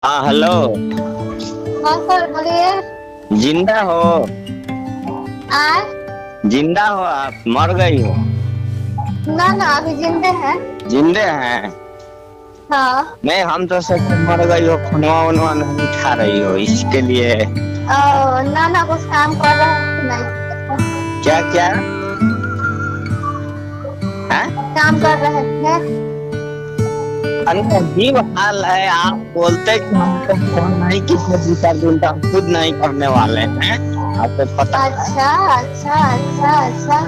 हाँ हेलो। हाँ सर बोलिए। जिंदा हो? आज जिंदा हो? आप मर गई हो? ना ना अभी जिंदे हैं। जिंदे हैं? हाँ। नहीं, हम तो सोचे मर गई हो, फोनवा वनवा नहीं उठा रही हो इसके लिए। ना ना कुछ काम कर रहे हैं कि नहीं? क्या क्या है? काम कर रहे थे। अरे अजीब हाल है, आप बोलते कि हमको फोन नहीं किए 2 4 दिन तक, हम खुद नहीं करने वाले हैं। आपको पता है? अच्छा अच्छा अच्छा अच्छा।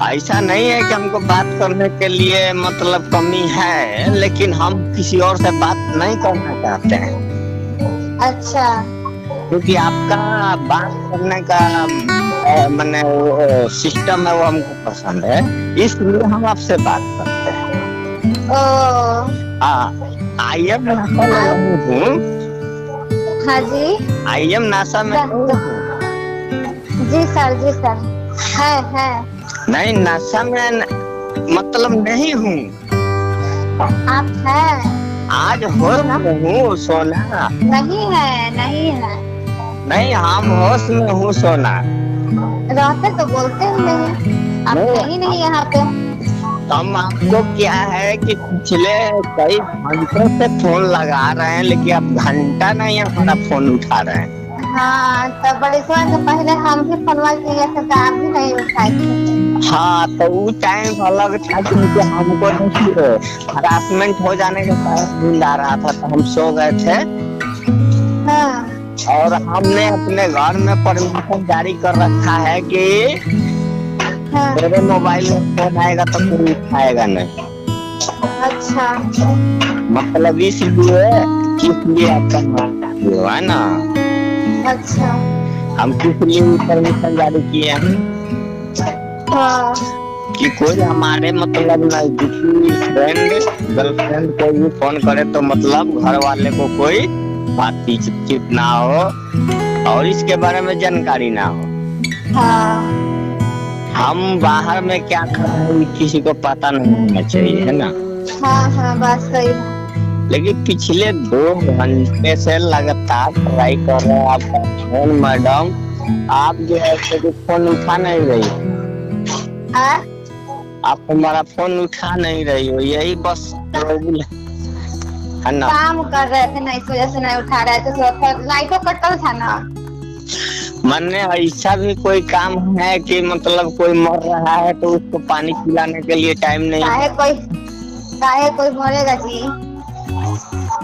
ऐसा नहीं है कि हमको बात करने के लिए मतलब कमी है, लेकिन हम किसी और से बात नहीं करना चाहते हैं। अच्छा क्योंकि आपका बात करने का मैंने वो सिस्टम है, वो हमको पसंद है, इसलिए हम आपसे बात करते हैं। ओ आई एम नासा में नहीं हूँ। हाँ जी। आई एम नासा में नहीं हूँ। जी सर है। नहीं, नासा में मतलब नहीं हूँ। आप हैं? आज होश में हूँ सोना। नहीं है नहीं है। नहीं, हम होश में हूँ सोना। रहते तो बोलते ही नहीं, आप नहीं नहीं यहाँ पे। हम आपको क्या है कि पिछले कई घंटों से फोन लगा रहे हैं, लेकिन आप घंटा नहीं हमारा फोन उठा रहे हैं। हाँ तो बड़े समय से पहले हम भी फोनवा किए थे तो आप भी नहीं उठाए थे। हाँ तो वो टाइम अलग था, क्योंकि हमको हरासमेंट हो जाने के बाद नींद आ रहा था, तो हम सो गए थे। हाँ। और हमने अपने घर में परमिशन जारी कर रखा है कि हाँ। मेरे मोबाइल में फोन आएगा तो कोई उठाएगा नहीं। अच्छा मतलब इसलिए आपका नाम है ना। अच्छा। हम किस लिए परमिशन जारी किए हैं? हाँ। कि कोई हमारे मतलब नजदीकी फ्रेंड गर्लफ्रेंड को भी फोन करे तो मतलब घर वाले को कोई बातचीत ना हो और इसके बारे में जानकारी ना हो। हाँ। हम बाहर में क्या कर रहे हैं किसी को पता नहीं होना चाहिए, है ना। हाँ बात सही है। लेकिन पिछले 2 घंटे से लगातार ट्राई कर रहे हैं आपका फोन मैडम, आप जो है तो फोन उठा नहीं रही। आप हमारा फोन उठा नहीं रही हो, यही बस प्रॉब्लम है ना। काम कर रहे थे ना, इस वजह से नहीं उठा रहे थे, तो लाइटो कटल था ना। मैंने ऐसा भी कोई काम है कि मतलब कोई मर रहा है तो उसको पानी पिलाने के लिए टाइम नहीं। काहे कोई मरेगा जी?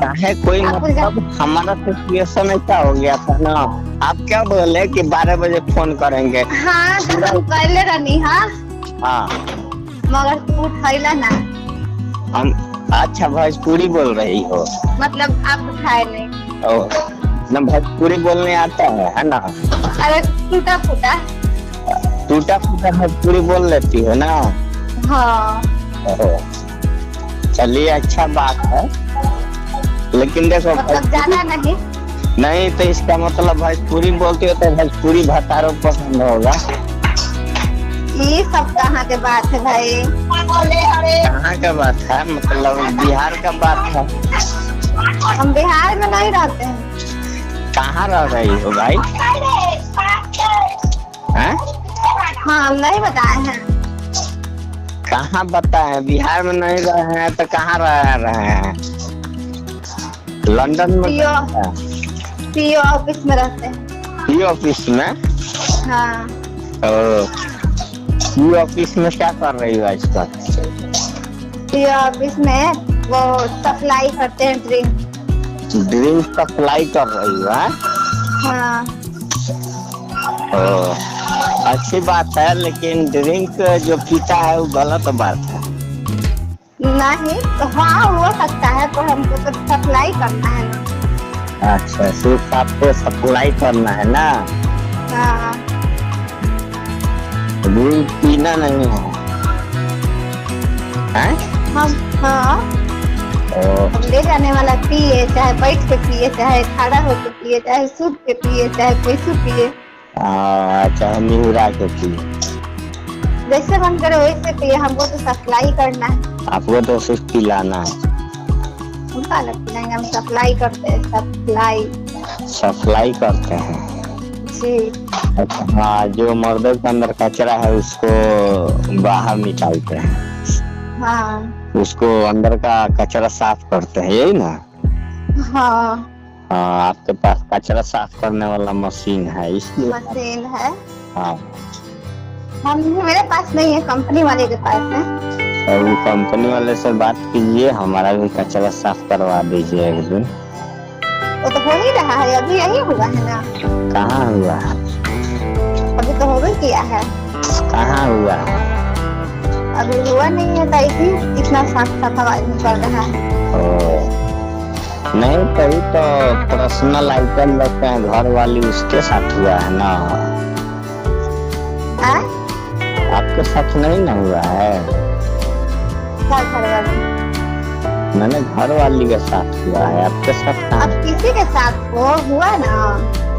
काहे कोई मतलब हमारा सिचुएशन ऐसा हो गया था ना। आप क्या बोले कि 12 बजे फोन करेंगे? हाँ तो हम पहले रहनी। हाँ मगर तू उठाइला ना। हम अच्छा भोजपुरी बोल रही हो? मतलब आप उठाए नहीं। ना भोजपुरी बोलने आता है ना? अरे टूटा फूटा भोजपुरी बोल लेती हो ना? हाँ। चलिए अच्छा बात है, लेकिन देखो मतलब ज्यादा नहीं तो इसका मतलब भोजपुरी बोलती हो तो भोजपुरी भतारो पसंद होगा। ये सब कहाँ के बात है भाई? कहाँ का बात है? मतलब बिहार का बात है। हम बिहार में नहीं रहते हैं। कहाँ रह रही हो भाई? हाँ हम नहीं बताए हैं। कहाँ बताए? बिहार में नहीं रहे हैं तो कहाँ रहे हैं? लंदन में? पीओ ऑफिस में रहते हैं। पीओ ऑफिस में? हाँ। पीओ ऑफिस में क्या कर रही हो आजकल? पीओ ऑफिस में वो सप्लाई करते हैं, ड्रिंक सप्लाई कर रही है? हाँ। अच्छी बात है, लेकिन ड्रिंक जो पीता है वो गलत बात है। नहीं तो हाँ हो सकता है, तो हमको तो सप्लाई करना है ना। अच्छा, सिर्फ आपको सप्लाई करना है ना? हाँ। ड्रिंक पीना नहीं है? हम हम ले जाने वाला पिए, चाहे बैठ के पिए, चाहे खड़ा होकर पिए, चाहे सूत के पिए, चाहे कैसे पिए। अच्छा, मिहुरा के पिए, जैसे मन करे वैसे पिए, हमको तो सप्लाई करना है। आपको तो सिर्फ पिलाना है। उनका अलग खिलाएंगे, हम सप्लाई करते हैं, सप्लाई। सप्लाई करते हैं। जी। अच्छा, हाँ, जो मर्दों के अंदर कचरा है उसको बाहर निकालते हैं, हाँ उसको अंदर का कचरा साफ करते हैं, यही ना? हाँ हाँ, आपके पास कचरा साफ करने वाला मशीन है इसलिए। मशीन है। हाँ, हम मेरे पास नहीं है, कंपनी वाले के पास है। और वो कंपनी वाले से बात कीजिए, हमारा भी कचरा साफ करवा दीजिए एक दिन। वो तो हो ही रहा है, अभी यही हुआ है ना। कहाँ हुआ? अभी तो हो भी किया है। कहाँ हुआ? अभी हुआ नहीं है, तो इतना साफ साफ आवाज निकल रहा है। ओ, नहीं, तभी तो पर्सनल आइटम रखते हैं घर वाली, उसके साथ हुआ है ना। आ? आपके साथ नहीं ना हुआ है? क्या घर वाले? मैंने घर वाली के साथ हुआ है, आपके साथ अब कहाँ? किसी के साथ हुआ ना।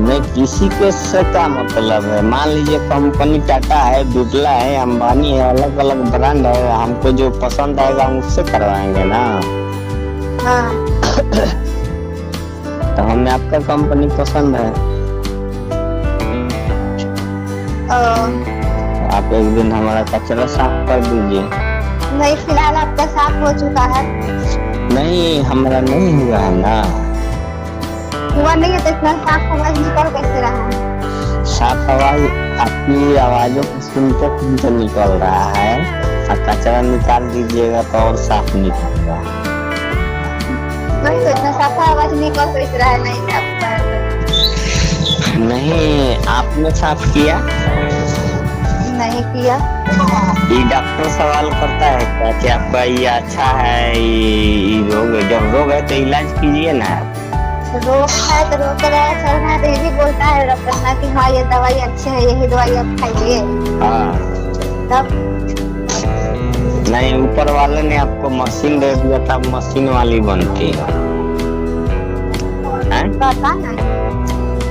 नहीं, किसी के से क्या मतलब है? मान लीजिए कंपनी टाटा है, बिरला है, अंबानी है, अलग अलग ब्रांड है, हमको जो पसंद आएगा हम उससे करवाएंगे ना। हाँ तो हमें आपका कंपनी पसंद है। आप एक दिन हमारा कचरा साफ कर दीजिए। नहीं, फिलहाल आपका साफ हो चुका है। नहीं, हमारा नहीं हुआ है ना। हुआ नहीं है तो इतना साफ आवाज निकल कैसे रहा है? साफ आवाज आपकी आवाजों को सुनते सुनते निकल रहा है, और कचरा निकाल दीजिएगा तो और साफ निकलेगा। नहीं तो इतना साफ आवाज निकल कैसे रहा है? नहीं साफ नहीं, आपने साफ किया? नहीं किया। ये डॉक्टर सवाल करता है क्या कि आपका ये अच्छा है, ये रोग है? जब रोग है तो इलाज कीजिए ना। रोग है तो रोग का दवा चलना है, तो ये भी बोलता है डॉक्टर ना कि हाँ ये दवाई अच्छी है, यही दवाई आप खाइए। हाँ, तब नहीं, ऊपर वाले ने आपको मशीन दे दिया था, मशीन वाली बनती है। पता नहीं।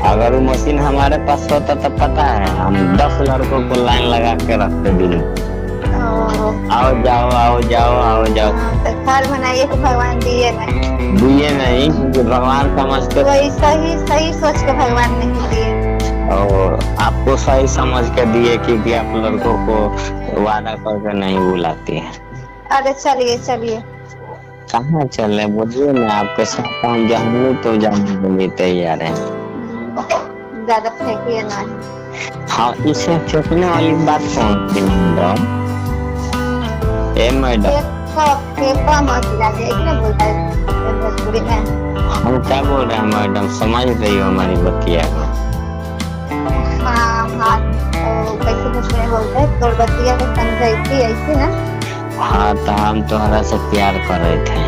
अगर वो मशीन हमारे पास होता तो पता है, हम 10 लड़कों को लाइन लगा के रखते दिन। आओ जाओ, आओ जाओ, आओ जाओ। तो घर बनाइए तो भगवान दिए नहीं। दिए नहीं, क्योंकि भगवान समझते। वही सही सही सोच के भगवान नहीं दिए। और आपको सही समझ के दिए, क्योंकि आप लड़कों को वादा करके नहीं बुलाती है। अरे चलिए चलिए। कहाँ चले बोलिए ना, आपके साथ हम जाने तो जाने के लिए तैयार है। ज्यादा फेंकिए ना। हाँ, इसे फेंकने वाली बात कौन सी मैडम? ए मैडम, फेंका मत लगे, क्या बोलता है भोजपुरी में? हम क्या बोल रहे हैं मैडम, समझ रही हो हमारी बतिया को? हाँ हाँ, तो कैसे भोजपुरी में बोलते हैं, तोड़ बतिया को समझाइती ऐसे ना। हाँ, तो हम तुम्हारा से प्यार कर रहे थे।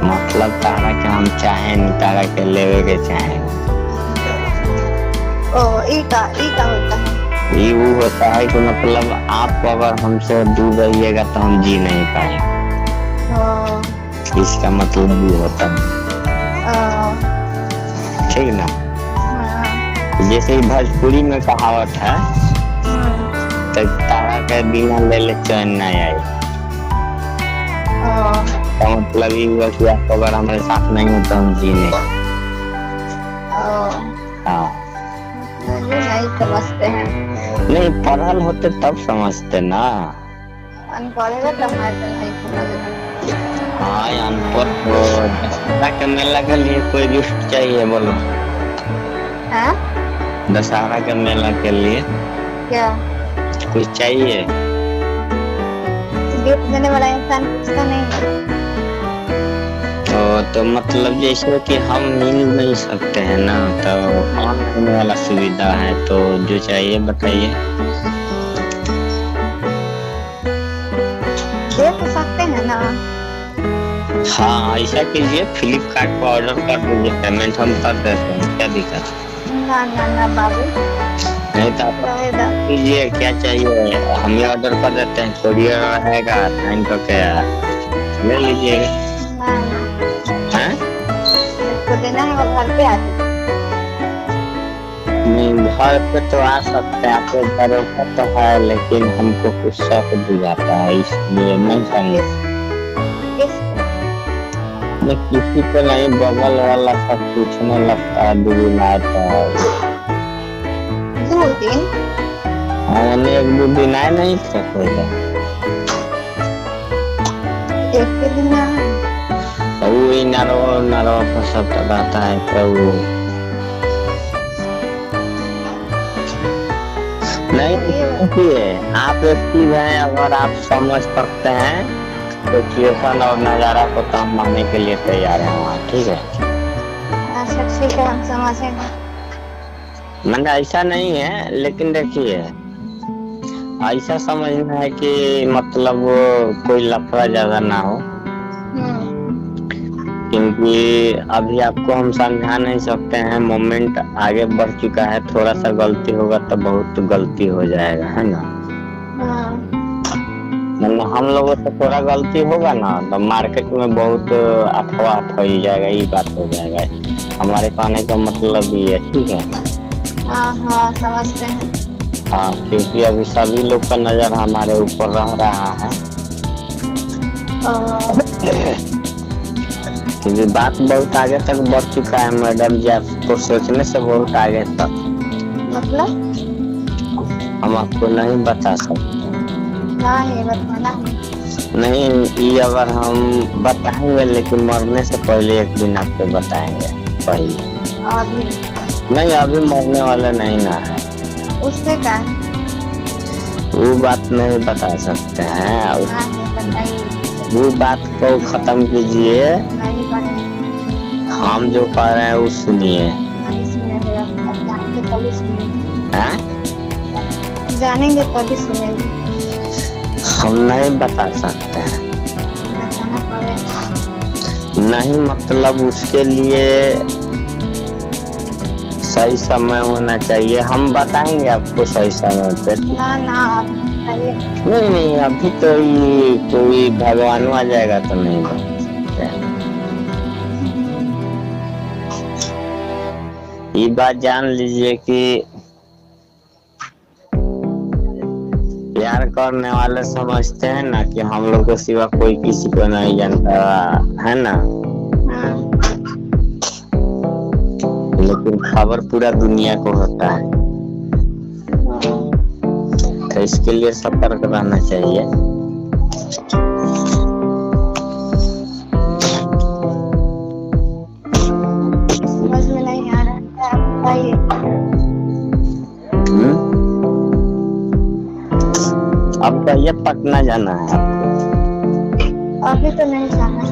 मतलब तारा के हम चाहे नहीं, तारा के लेवे के चाहे। ओ ई का होता है। ये वो होता है कि मतलब आप अगर हमसे दूर रहिएगा तो हम जी नहीं पाएंगे। इसका मतलब ये होता है, ठीक ना? जैसे भोजपुरी में कहावत है, तो तारा के बिना ले ले चैन नहीं आई। तो मतलब ये हुआ कि आप अगर हमारे साथ नहीं हो तो हम जी नहीं। हाँ, नहीं समझते हैं। नहीं, पढ़ल होते तब समझते ना। अनपढ़ है तो हमारे नहीं समझते। हाँ, अनपढ़ हो। दशहरा के मेला के लिए कोई गिफ्ट चाहिए बोलो? हाँ? दशहरा के मेला के लिए क्या कुछ चाहिए? गिफ्ट देने वाला इंसान पूछता नहीं है। तो मतलब जैसे कि हम मिल नहीं सकते हैं ना, तो ऑनलाइन वाला सुविधा है, तो जो चाहिए बताइए। दे तो सकते हैं ना। हाँ, ऐसा कीजिए, फ्लिपकार्ट पर ऑर्डर कर दीजिए, पेमेंट हम कर देते हैं, क्या दिक्कत? ना ना ना बाबू, नहीं तो आप कीजिए, क्या चाहिए हम ही ऑर्डर कर देते हैं, कोरियर रहेगा, साइन करके ले लीजिएगा। इसको देना है, वो घर पे आते। नहीं, घर पे तो आ सकते हैं, आपके घरों का तो है, लेकिन हमको कुछ शौक भी जाता है, इसलिए नहीं चाहिए। किस मैं किसी को नहीं, बगल वाला सब पूछने लगता है 2 दिन आए तो 2 दिन। हमने 1-2 दिन आए नहीं थे पहले। एक के दिन आए। तो वही नरवा पर सब रहता है तो वो नहीं देखिए। आप एक चीज है, अगर आप समझ सकते हैं सिचुएशन और नजारा को तो हम मानने के लिए तैयार हैं वहाँ, ठीक है। अच्छा ठीक है, हम समझेंगे। मतलब ऐसा नहीं है, लेकिन देखिए ऐसा समझना है कि मतलब कोई लफड़ा ज्यादा ना हो, क्योंकि अभी आपको हम समझा नहीं सकते हैं। मोमेंट आगे बढ़ चुका है, थोड़ा सा गलती होगा तो बहुत गलती हो जाएगा, है ना। मतलब हम लोगों से थोड़ा गलती होगा ना तो मार्केट में बहुत अफवाह फैल जाएगा, ये बात हो जाएगा। हमारे कहने का मतलब ये है, ठीक है। हाँ समझते हैं। हाँ, क्योंकि अभी सभी लोग का नजर हमारे ऊपर रह रहा है, क्योंकि बात बहुत आगे तक बढ़ चुका है मैडम जी, आपको सोचने से बहुत आगे तक। मतलब हम आपको नहीं बता सकते। नहीं बताना। नहीं, ये अगर हम बताएंगे लेकिन मरने से पहले एक दिन आपको बताएंगे पहले। अभी नहीं, अभी मरने वाले नहीं ना है, उससे क्या? वो बात नहीं बता सकते हैं। वो बात को खत्म कीजिए, नहीं बताइए। हम जो कह रहे हैं वो सुनिए। नहीं सुनेंगे, अब जानेंगे तभी सुनेंगे। हैं? जानेंगे तभी सुनेंगे। हम नहीं बता सकते हैं। बताना पड़ेगा। नहीं, मतलब उसके लिए सही समय होना चाहिए। हम बताएंगे आपको सही समय पे। ना आप बताइए। नहीं, अभी तो ये कोई भगवान आ जाएगा तो नहीं बता सकते। ये बात जान लीजिए कि प्यार करने वाले समझते हैं ना कि हम लोग के सिवा कोई किसी को नहीं जानता, है ना। लेकिन खबर पूरा दुनिया को होता है, तो इसके लिए सतर्क रहना चाहिए। समझ में नहीं आ रहा है, आप बताइए। अब तो ये पटना जाना है आपको? अभी तो नहीं जाना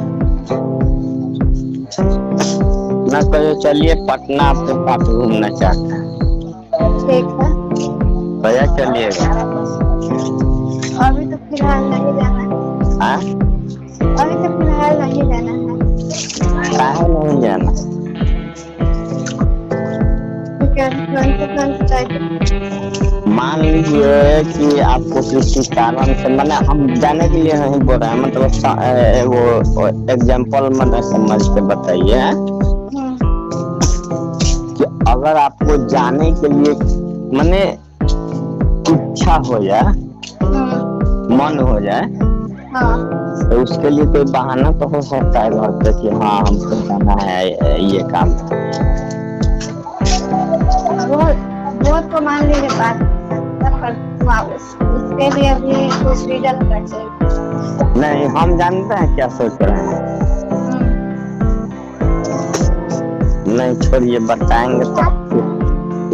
ना, कहो चलिए पटना आपके साथ घूमना चाहते हैं। ठीक है, भैया चलिएगा। अभी तो फिलहाल नहीं जाना है। हाँ, अभी तो फिलहाल नहीं जाना है। काहे नहीं जाना? मान लीजिए कि आपको किसी कारण से, मैंने हम जाने के लिए नहीं बोल रहे हैं, मतलब वो एग्जाम्पल मैंने समझ के बताइए कि अगर आपको जाने के लिए मैंने इच्छा हो जाए, मन हो जाए, तो उसके लिए कोई बहाना तो हो सकता है घर पे कि हाँ हमको जाना है, ये काम है। वो तो मान लीजिए बात, पर उसके लिए अभी कुछ रीजन होना चाहिए। नहीं, हम जानते हैं क्या सोच रहे हैं। नहीं छोड़िए, बताएंगे तो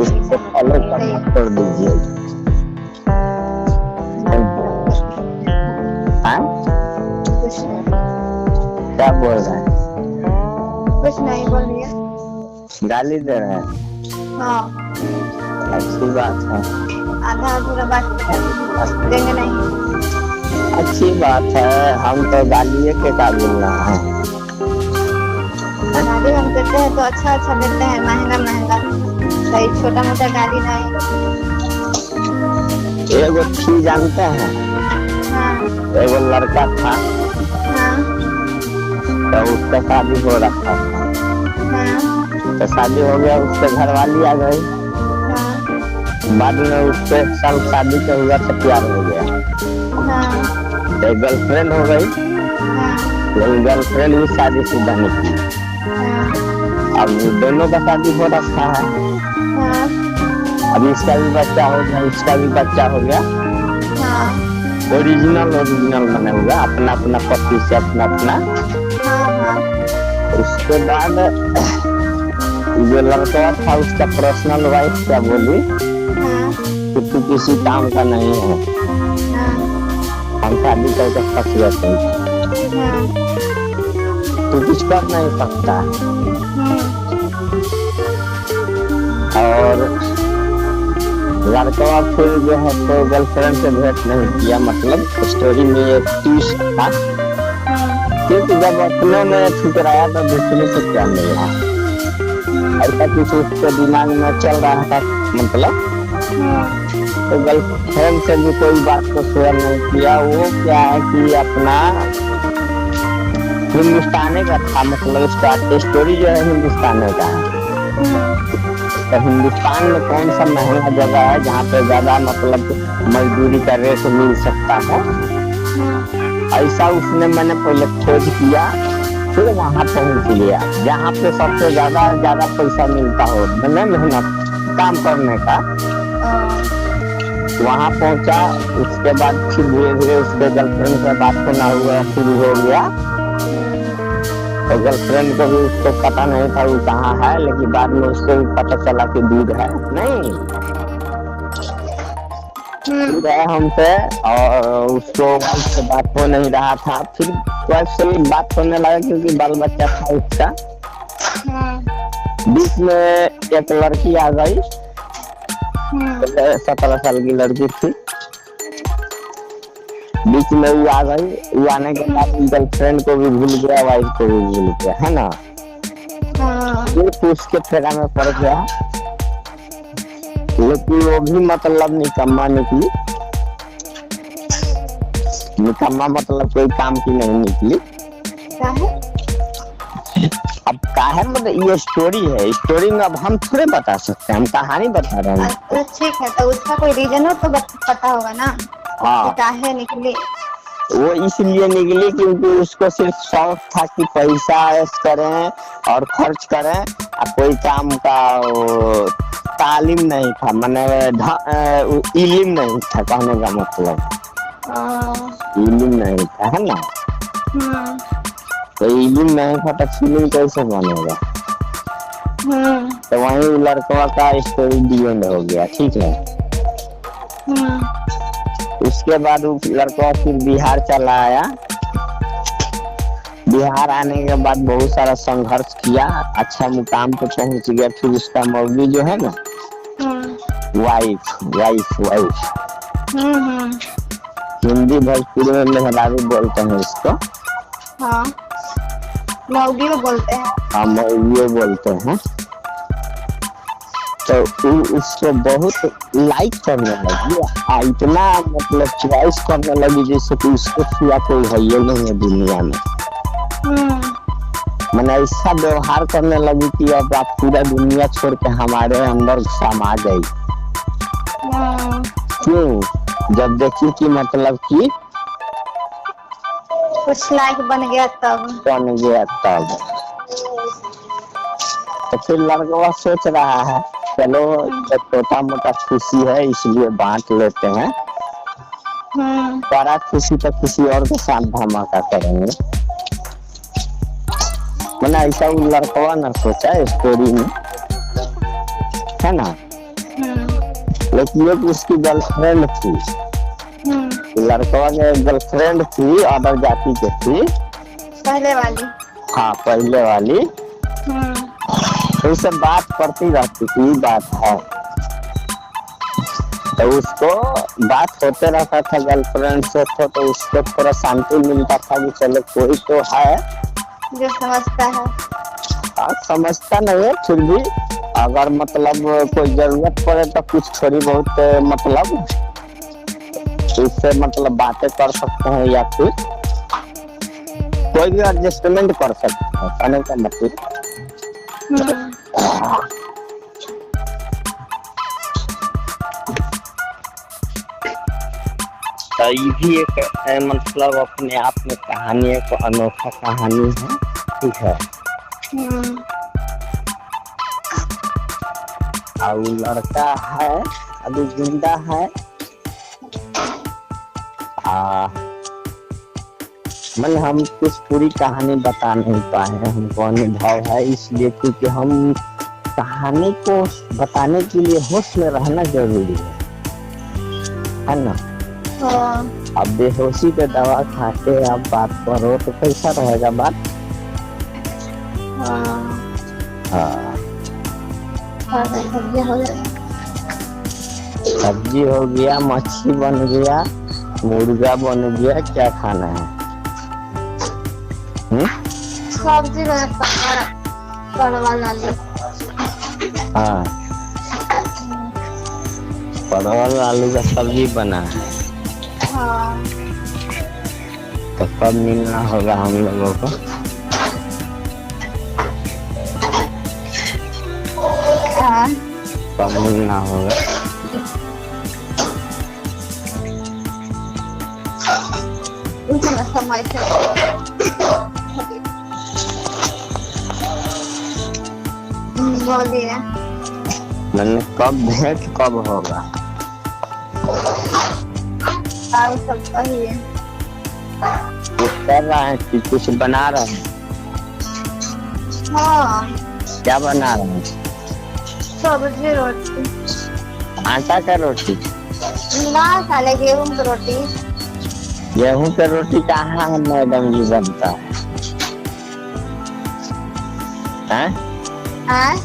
उसको फॉलो करना छोड़ दीजिए। हाँ, कुछ नहीं, क्या बोल रहे हैं? कुछ नहीं बोलिए। गाली दे रहे हैं? हाँ, अच्छी बात है। आधा अधूरा बात देंगे नहीं। अच्छी बात है, हम तो गालिए के काबिल ना है। गाली हम देते हैं तो अच्छा देते हैं, महंगा सही, छोटा मोटा गाली नहीं। एगो चीज जानते हैं, हाँ एगो लड़का था, हाँ तो उसका शादी हो रखा था, हाँ तो शादी हो गया, उसके घर वाली आ गई, हाँ बाद में उसके साथ शादी का हुआ तो प्यार हो गया, हाँ तो गर्लफ्रेंड हो गई, हाँ लेकिन गर्लफ्रेंड भी शादीशुदा नहीं थी। हाँ अब दोनों का शादी हो रखा है। हाँ अब इसका भी बच्चा हो गया, उसका भी बच्चा हो गया। हाँ ओरिजिनल बने हुआ, अपना अपना पति से अपना अपना। हाँ उसके बाद जो लड़का था उसका पर्सनल वाइफ क्या बोली हाँ कि तू किसी काम का नहीं है, हाँ हम शादी करके फंस गए, हाँ तू कुछ कर नहीं सकता। और लड़का फिर जो है तो गर्लफ्रेंड से भेंट नहीं किया, मतलब स्टोरी में एक ट्विस्ट था, क्योंकि जब अपने में ठुकराया तो दूसरे से क्या मिला, ऐसा कुछ उसके दिमाग में चल रहा था। मतलब तो गर्लफ्रेंड से भी कोई बात को शेयर नहीं किया। वो क्या है कि अपना हिंदुस्तानी का था, मतलब उसका स्टोरी जो है हिंदुस्तानी का है। तो हिंदुस्तान में कौन सा महंगा जगह है जहाँ पे ज्यादा मतलब मजदूरी का रेट मिल सकता है, ऐसा उसने मैंने पहले खोज किया, फिर वहाँ पहुँच लिया जहाँ पे सबसे ज्यादा पैसा मिलता हो, मैंने मेहनत काम करने का। वहाँ पहुँचा, उसके बाद फिर धीरे धीरे उसके गर्लफ्रेंड से बात करना हुआ शुरू हो गया। तो गर्लफ्रेंड को भी उसको पता नहीं था वो कहाँ है, लेकिन बाद में उसको भी पता चला कि दूर है, नहीं दूर है हमसे, और उसको वाइफ से बात हो नहीं रहा था। फिर वाइफ से भी बात होने लगा क्योंकि बाल बच्चा था उसका। बीच में एक लड़की आ गई, 17 साल की लड़की थी, बीच में वो आ गई। वो आने के बाद गर्लफ्रेंड को भी भूल गया, वाइफ को भी भूल गया, है ना। फिर उसके फेरा में पड़ गया, लेकिन वो भी मतलब निकम्मा निकली। निकम्मा मतलब कोई काम की नहीं निकली। अब काहे मतलब ये स्टोरी है, स्टोरी में अब हम थोड़े बता सकते हैं, हम कहानी बता रहे हैं। तो ठीक है, तो उसका कोई रीजन हो तो पता होगा ना। हाँ, काहे निकली? वो इसलिए निकली क्योंकि उसको सिर्फ शौक था कि पैसा ऐश करें और खर्च करें, और कोई काम का तालीम नहीं था, माने इल्म नहीं था, कहने का मतलब इल्म नहीं था, है ना। तो इल्म नहीं था तो फिल्म कैसे बनेगा। तो वहीं लड़का का स्टोरी दी एंड हो गया, ठीक है। उसके बाद वो लड़का फिर बिहार चला आया। बिहार आने के बाद बहुत सारा संघर्ष किया, अच्छा मुकाम पे पहुंच गया। फिर उसका मौगी जो है ना, वाइफ हिंदी भोजपुरी में मेहरारू बोलते हैं इसको। हाँ, मौगी में बोलते हैं। हाँ, मौगी बोलते हैं। तो उसको बहुत लाइक करने लगी, इतना मतलब चॉइस करने लगी जैसे कि उसको सिवा कोई है ये नहीं है दुनिया में। मैंने ऐसा व्यवहार करने लगी कि अब आप पूरा दुनिया छोड़ के हमारे अंदर समा गई। क्यों? जब देखी कि मतलब कि कुछ लाइक बन गया तब। तो फिर लड़का सोच रहा है चलो छोटा मोटा खुशी है इसलिए बांट लेते हैं, बड़ा खुशी तो किसी और के साथ धमाका करेंगे। मैंने ऐसा वो लड़का ना सोचा स्टोरी में, है ना। लेकिन एक उसकी गर्लफ्रेंड थी, लड़का की गर्लफ्रेंड थी, अदर जाति की थी, पहले वाली। हाँ, पहले वाली। तो उससे बात करती रहती थी, बात है। तो उसको बात होते रहता था गर्लफ्रेंड से, तो उसको थोड़ा शांति मिलता था कि चलो कोई तो है जो समझता है। हाँ, समझता नहीं है, फिर भी अगर मतलब कोई जरूरत पड़े तो कुछ थोड़ी बहुत मतलब इससे मतलब बातें कर सकते हैं, या फिर कोई भी एडजस्टमेंट कर सकते हैं, कहने का मतलब। तो ये भी एक मतलब अपने आप में कहानी, एक अनोखा कहानी है, ठीक है। हम्म, और वो लड़का है अभी जिंदा है। मतलब हम कुछ पूरी कहानी बता नहीं पाए हैं, हमको अनुभव है इसलिए, क्योंकि हम कहानी को बताने के लिए होश में रहना जरूरी है ना। हाँ, अब बेहोशी पे दवा खा के आप बात करो तो कैसा रहेगा बात। हाँ, हाँ, सब्जी हो जाएगा। सब्जी हो गया, मच्छी बन गया, मुर्गा बन गया, क्या खाना है? सब्जी में परवल आलू। हाँ, परवल आलू का सब्जी बना है। हाँ, तो कब मिलना होगा हम लोगों को? हाँ, कब मिलना होगा? उतना समय से बोलिए। मैंने कब भेंट कब होगा? और सब कहिए। कुछ कर रहा है कि कुछ बना रहे हैं? हाँ, क्या बना रहे हैं? सब्जी रोटी। आटा का रोटी? ना साले गेहूं की रोटी। गेहूं का रोटी कहाँ है मैडम जी बनता है? हैं? हाँ,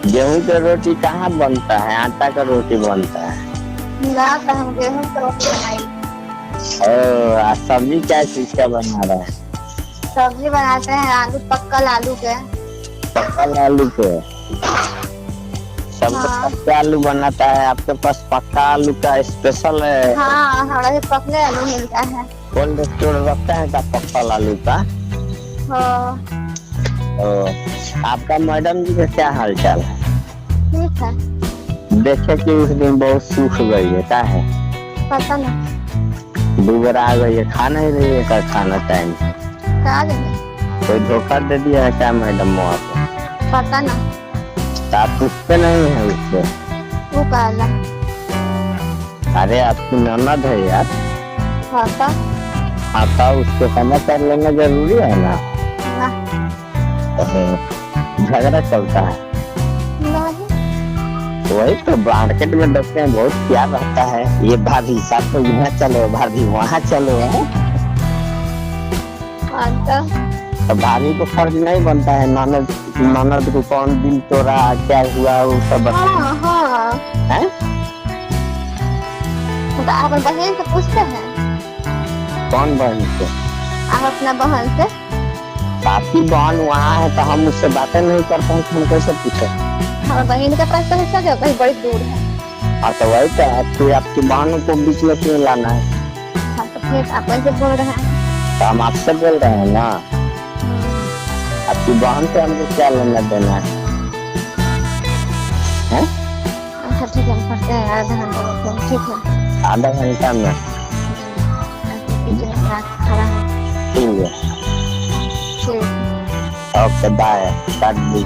गेहूं का रोटी कहाँ बनता है? आटा का रोटी बनता है। ना तो हम गेहूं की रोटी बनाई। सब्जी क्या चीज का बना रहा है? सब्जी बनाते हैं आलू, पक्कल आलू के। पक्का आलू के? सब हाँ। पक्का आलू बनाता है, आपके पास पक्का आलू का स्पेशल है? हाँ, हमारा भी पकले आलू मिलता है। कोल्ड स्टोर रखता है का पक्का आलू का? हाँ, आपका मैडम जी का क्या हाल चाल है? ठीक है। देखे कि उस दिन बहुत सूख गई है, क्या है? पता नहीं दुबारा आ गई है, खा नहीं रही है का खाना टाइम? क्या देंगे? कोई धोखा दे दिया है क्या मैडम वहाँ पे? पता ना। तो आप पूछते नहीं है उससे? वो कहला अरे आपकी ननद है यार। पता आता उसको क्षमा कर लेना जरूरी है ना। ना। झगड़ा चलता है नहीं। वही तो मार्केट में देखते हैं बहुत प्यार रहता है, ये भाभी साथ तो यहाँ चलो, भाभी वहाँ चलो है। तो भाभी को फर्ज नहीं बनता है ननद ननद को कौन दिल तोड़ा, क्या हुआ वो सब बता। हाँ, हाँ। हैं? तो आप बहन से पूछते हैं? कौन बहन से? आप अपना बहन से? आपकी बहन वहाँ है तो हम उससे बातें नहीं करते हैं, हम कैसे पूछे? हमारे बहन का पास तो हिस्सा जो कहीं बड़ी दूर है। हाँ तो वही तो आपकी बहन को बीच में क्यों लाना है? हाँ, तो फिर आप कैसे बोल रहे हैं? तो हम आपसे बोल रहे हैं ना, आपकी बहन से हमको क्या लेना देना है? अच्छा ठीक है, हम करते हैं आधा घंटा में फोन, ठीक है? आधा घंटा में? खड़ा है। ठीक है, ठीक। ओके बाय, काट दी।